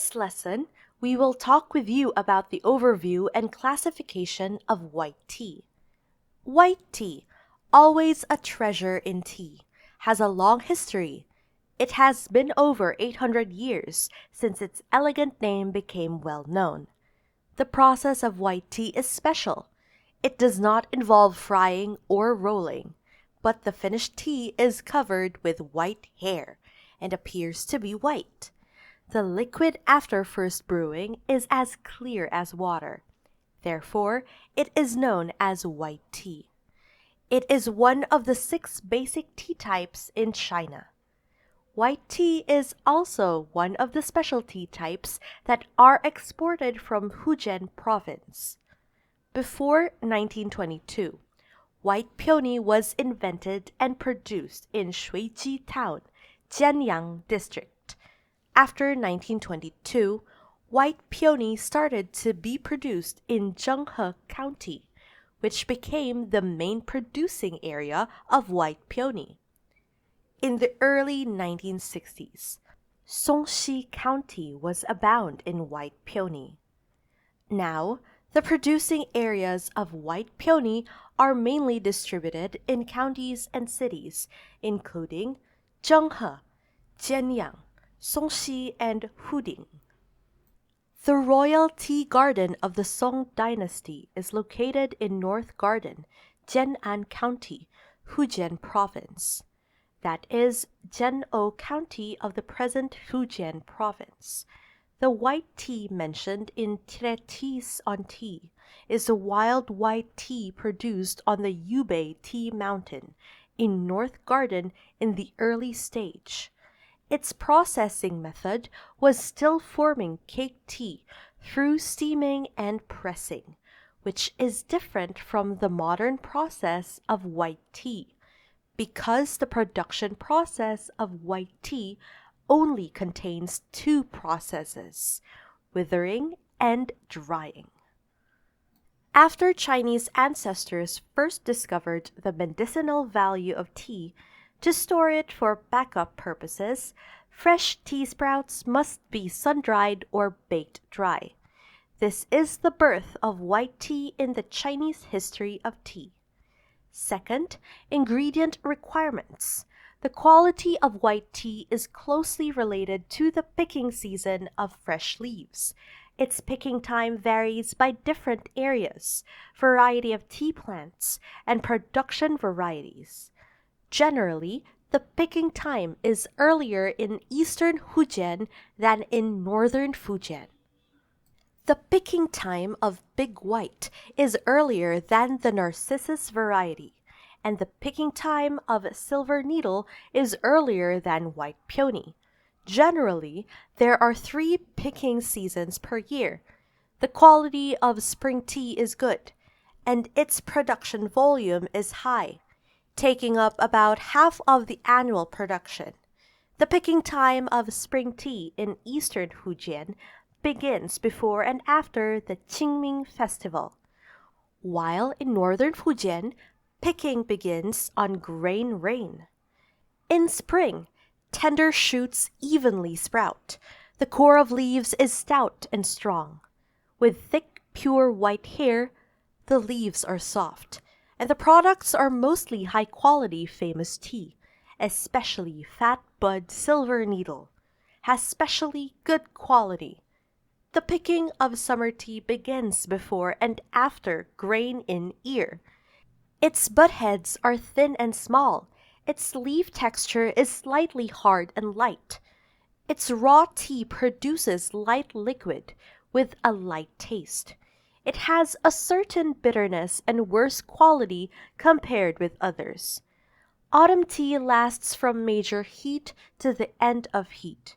this lesson, we will talk with you about the overview and classification of white tea. White tea, always a treasure in tea, has a long history. It has been over 800 years since its elegant name became well known. The process of white tea is special. It does not involve frying or rolling, but the finished tea is covered with white hair and appears to be white. The liquid after first brewing is as clear as water. Therefore, it is known as white tea. It is one of the 6 basic tea types in China. White tea is also one of the specialty types that are exported from Fujian province. Before 1922, white peony was invented and produced in Shuiji Town, Jianyang District. After 1922, white peony started to be produced in Zhenghe County, which became the main producing area of white peony. In the early 1960s, Songxi County was abound in white peony. Now, the producing areas of white peony are mainly distributed in counties and cities, including Zhenghe, Jianyang, Songxi, and Huding. The royal tea garden of the Song dynasty is located in North Garden, Jian'an County, Fujian Province. That is Jian'ou County of the present Fujian Province. The white tea mentioned in Treatise on Tea is the wild white tea produced on the Yubei Tea Mountain in North Garden in the early stage. Its processing method was still forming cake tea through steaming and pressing, which is different from the modern process of white tea, because the production process of white tea only contains 2 processes, withering and drying. After Chinese ancestors first discovered the medicinal value of tea, to store it for backup purposes, fresh tea sprouts must be sun-dried or baked dry. This is the birth of white tea in the Chinese history of tea. Second, ingredient requirements. The quality of white tea is closely related to the picking season of fresh leaves. Its picking time varies by different areas, variety of tea plants, and production varieties. Generally, the picking time is earlier in eastern Fujian than in northern Fujian. The picking time of Big White is earlier than the Narcissus variety, and the picking time of Silver Needle is earlier than White Peony. Generally, there are 3 picking seasons per year. The quality of spring tea is good, and its production volume is high, taking up about half of the annual production. The picking time of spring tea in eastern Fujian begins before and after the Qingming festival, while in northern Fujian, picking begins on grain rain. In spring, tender shoots evenly sprout. The core of leaves is stout and strong. With thick, pure white hair, the leaves are soft, and the products are mostly high-quality famous tea, especially Fat Bud Silver Needle, has specially good quality. The picking of summer tea begins before and after grain in ear. Its bud heads are thin and small. Its leaf texture is slightly hard and light. Its raw tea produces light liquid with a light taste. It has a certain bitterness and worse quality compared with others. Autumn tea lasts from major heat to the end of heat.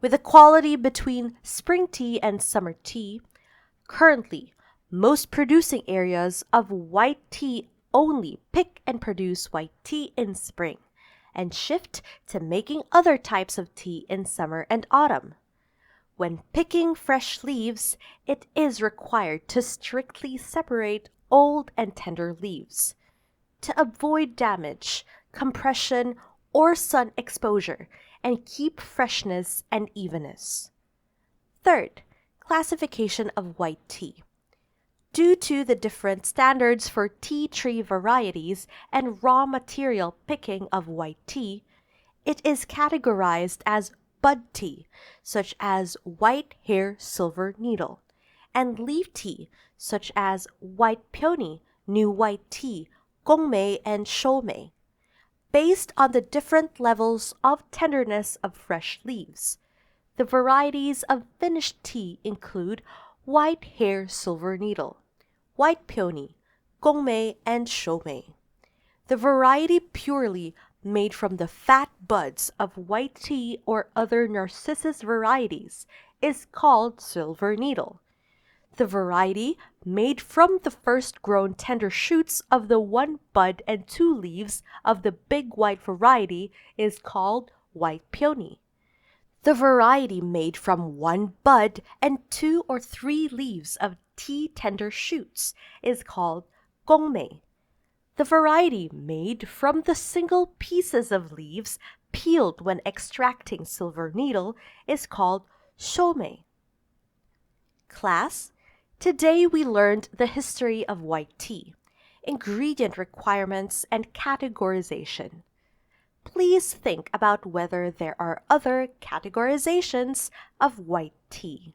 With a quality between spring tea and summer tea, currently, most producing areas of white tea only pick and produce white tea in spring, and shift to making other types of tea in summer and autumn. When picking fresh leaves, it is required to strictly separate old and tender leaves. To avoid damage, compression, or sun exposure, and keep freshness and evenness. Third, classification of white tea. Due to the different standards for tea tree varieties and raw material picking of white tea, it is categorized as bud tea, such as white hair silver needle, and leaf tea, such as white peony, new white tea, gongmei, and shoumei, based on the different levels of tenderness of fresh leaves. The varieties of finished tea include white hair silver needle, white peony, gongmei, and shoumei. The variety purely made from the fat buds of white tea or other narcissus varieties is called silver needle. The variety made from the first grown tender shoots of the one bud and two leaves of the big white variety is called white peony. The variety made from one bud and two or three leaves of tea tender shoots is called gongmei. The variety made from the single pieces of leaves peeled when extracting silver needle is called shoumei. Class, today we learned the history of white tea, ingredient requirements, and categorization. Please think about whether there are other categorizations of white tea.